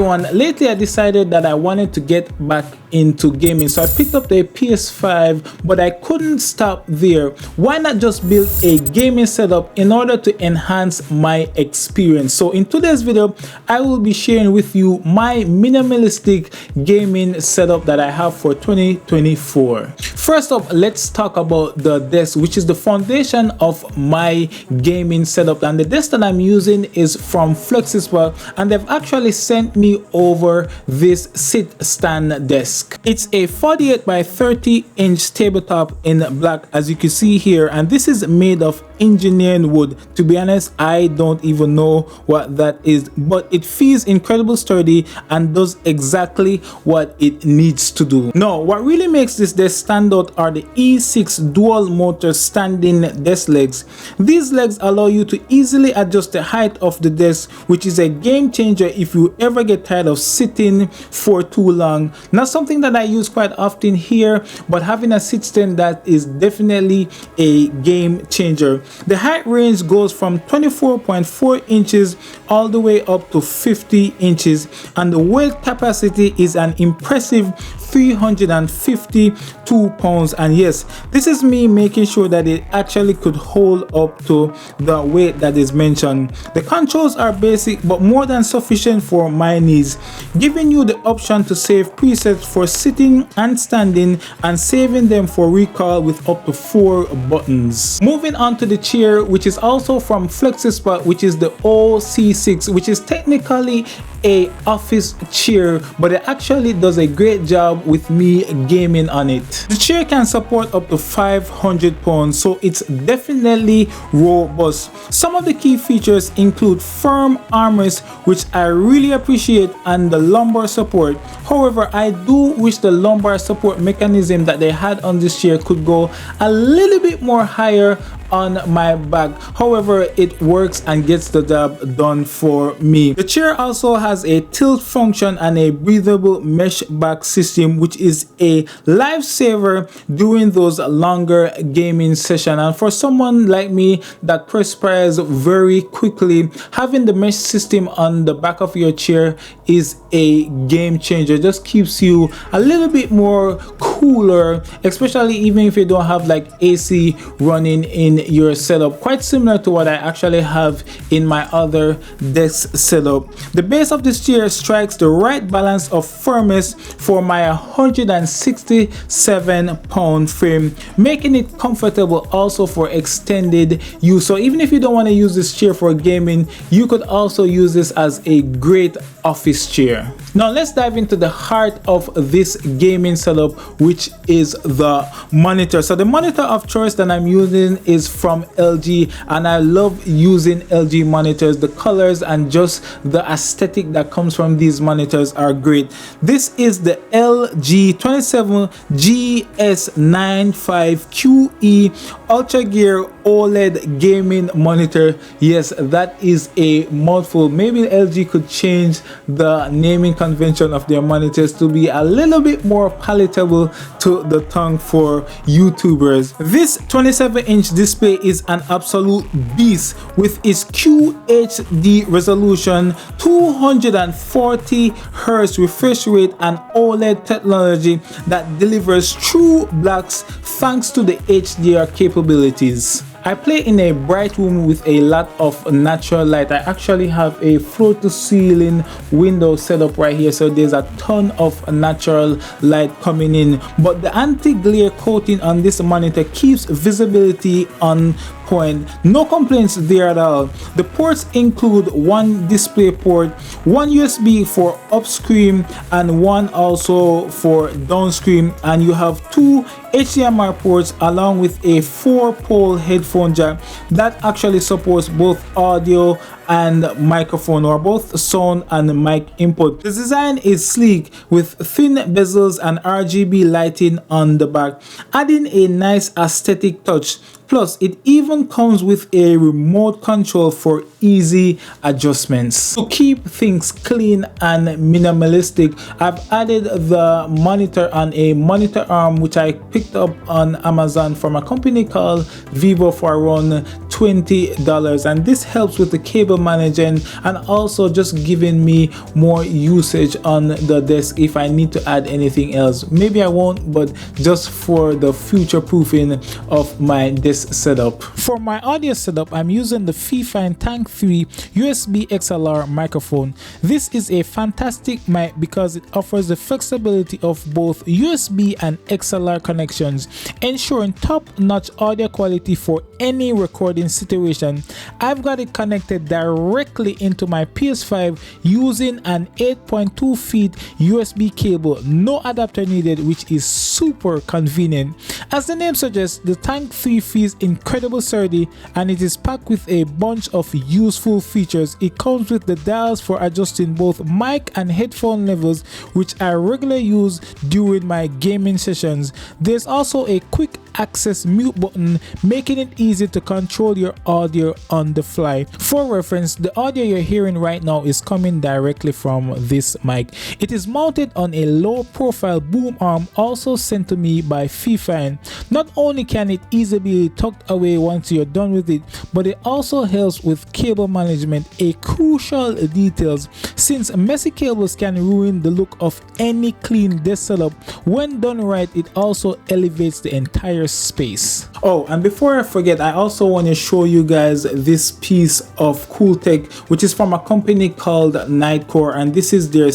everyone, lately I decided that I wanted to get back into gaming, so I picked up the PS5, but I couldn't stop there. Why not just build a gaming setup in order to enhance my experience? So in today's video I will be sharing with you my minimalistic gaming setup that I have for 2024. First up, let's talk about the desk, which is the foundation of my gaming setup, and the desk that I'm using is from Flexispot, and they've actually sent me over this sit stand desk. It's a 48 by 30 inch tabletop in black, as you can see here, and this is made of engineering wood. To be honest, I don't even know what that is, but it feels incredibly sturdy and does exactly what it needs to do. Now, what really makes this desk stand out are the E6 dual motor standing desk legs. These legs allow you to easily adjust the height of the desk, which is a game changer if you ever get tired of sitting for too long. Not something that I use quite often here, but having a sit stand, that is definitely a game changer. The height range goes from 24.4 inches all the way up to 50 inches, and the weight capacity is an impressive 352 pounds. And yes, this is me making sure that it actually could hold up to the weight that is mentioned. The controls are basic but more than sufficient for my needs, giving you the option to save presets for sitting and standing and saving them for recall with up to 4 buttons. Moving on to the chair, which is also from Flexispot, which is the OC6, which is technically a office chair, but it actually does a great job with me gaming on it. The chair can support up to 500 pounds, so it's definitely robust. Some of the key features include firm armrests, which I really appreciate, and the lumbar support. However, I do wish the lumbar support mechanism that they had on this chair could go a little bit more higher on my back. However, it works and gets the job done for me. The chair also has a tilt function and a breathable mesh back system, which is a lifesaver during those longer gaming sessions. And for someone like me that perspires very quickly, having the mesh system on the back of your chair is a game changer. It just keeps you a little bit more cooler, especially even if you don't have like AC running in your setup, quite similar to what I actually have in my other desk setup. The base of this chair strikes the right balance of firmness for my 167 pound frame, making it comfortable also for extended use. So even if you don't want to use this chair for gaming, you could also use this as a great office chair. Now let's dive into the heart of this gaming setup, which is the monitor. So the monitor of choice that I'm using is from LG, and I love using LG monitors. The colors and just the aesthetic that comes from these monitors are great. This is the LG 27GS95QE Ultra Gear OLED gaming monitor. Yes, that is a mouthful. Maybe LG could change the naming convention of their monitors to be a little bit more palatable to the tongue for YouTubers. This 27-inch display is an absolute beast with its QHD resolution, 240 Hz refresh rate, and OLED technology that delivers true blacks thanks to the HDR capabilities. I play in a bright room with a lot of natural light. I actually have a floor to ceiling window set up right here, so there's a ton of natural light coming in, but the anti-glare coating on this monitor keeps visibility on point. No complaints there at all. The ports include one display port, one USB for upstream and one also for downstream, and you have 2 HDMI ports along with a 4-pole headphone jack that actually supports both audio and microphone, or both sound and mic input. The design is sleek with thin bezels and RGB lighting on the back, adding a nice aesthetic touch. Plus, it even comes with a remote control for easy adjustments. To keep things clean and minimalistic, I've added the monitor on a monitor arm which I picked up on Amazon from a company called Vivo for around $20, and this helps with the cable management and also just giving me more usage on the desk if I need to add anything else. Maybe I won't, but just for the future proofing of my desk setup. For my audio setup, I'm using the Headphone Tank 3 USB XLR microphone. This is a fantastic mic because it offers the flexibility of both USB and XLR connections, ensuring top-notch audio quality for any recording situation. I've got it connected directly into my PS5 using an 8.2 feet USB cable, no adapter needed, which is super convenient. As the name suggests, the Tank 3 feels incredibly sturdy and it is packed with a bunch of useful features. It comes with the dials for adjusting both mic and headphone levels, which I regularly use during my gaming sessions. There's also a quick access mute button, making it easy to control your audio on the fly. For reference, the audio you're hearing right now is coming directly from this mic. It is mounted on a low profile boom arm also sent to me by Headphone. Not only can it easily be tucked away once you're done with it, but it also helps with cable management, a crucial details since messy cables can ruin the look of any clean desk setup. When done right, it also elevates the entire space. Oh, and before I forget, I also want to show you guys this piece of cool tech, which is from a company called Nightcore, and this is their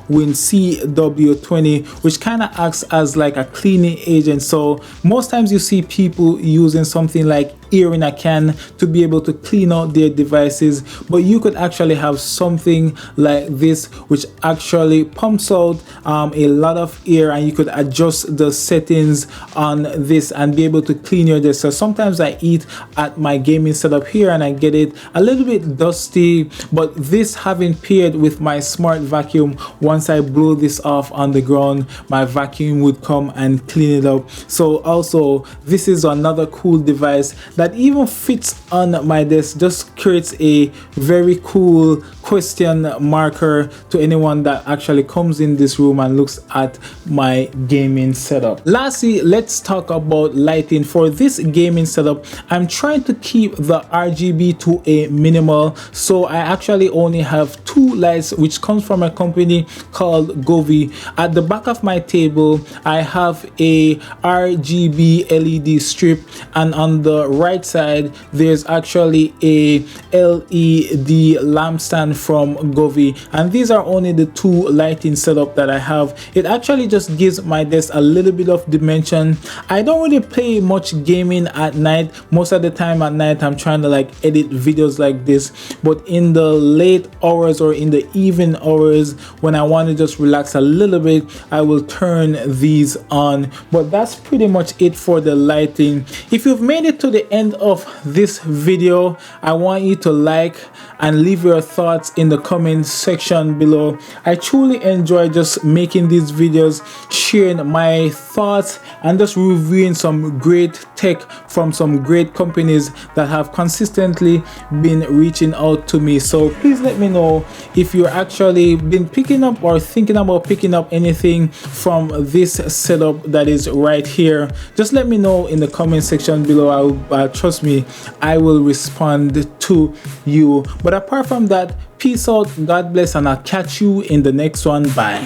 Win CW20, which kind of acts as like a cleaning agent. So most times you see people using something like air in a can to be able to clean out their devices, but you could actually have something like this which actually pumps out a lot of air, and you could adjust the settings on this and be able to clean your desk. So sometimes I eat at my gaming setup here and I get it a little bit dusty, but this having paired with my smart vacuum, once I blow this off on the ground, my vacuum would come and clean it up. So also this is another cool device that even fits on my desk, just creates a very cool question marker to anyone that actually comes in this room and looks at my gaming setup. Lastly, let's talk about lighting. For this gaming setup, I'm trying to keep the RGB to a minimal, so I actually only have two lights which comes from a company called Govee. At the back of my table I have a RGB LED strip, and on the right side there's actually a LED lampstand from Govee, and these are only the two lighting setup that I have. It actually just gives my desk a little bit of dimension. I don't really play much gaming at night. Most of the time at night I'm trying to like edit videos like this, but in the late hours or in the evening hours when I want to just relax a little bit, I will turn these on. But that's pretty much it for the lighting. If you've made it to the end of this video, I want you to like and leave your thoughts in the comment section below. I truly enjoy just making these videos, sharing my thoughts and just reviewing some great tech from some great companies that have consistently been reaching out to me. So please let me know if you're actually been picking up or thinking about picking up anything from this setup that is right here. Just let me know in the comment section below. Trust me, I will respond to you. But apart from that, peace out, God bless, and I'll catch you in the next one. Bye.